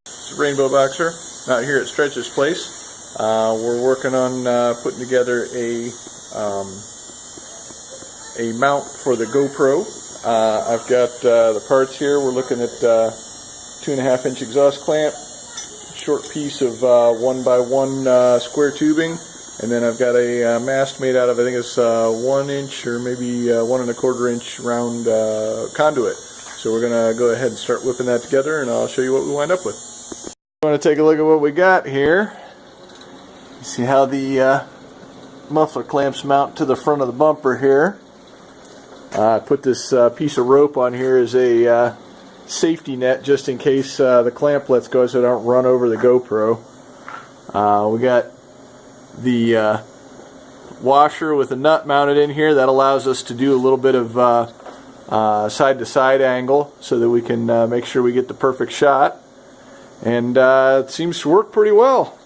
It's Rainbow Boxer out here at Stretch's place. We're working on putting together a mount for the GoPro. I've got the parts here. We're looking at 2.5-inch exhaust clamp, short piece of 1x1 square tubing, and then I've got a mast made out of, I think it's 1 inch or maybe 1 1/4 inch round conduit. So we're going to go ahead and start whipping that together, and I'll show you what we wind up with. I want to take a look at what we got here. You see how the muffler clamps mount to the front of the bumper here. I put this piece of rope on here as a safety net just in case the clamp lets go so I don't run over the GoPro. We got the washer with a nut mounted in here. That allows us to do a little bit of side-to-side angle so that we can make sure we get the perfect shot. And it seems to work pretty well.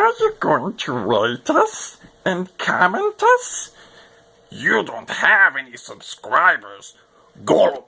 Are you going to rate us and comment us? You don't have any subscribers. Go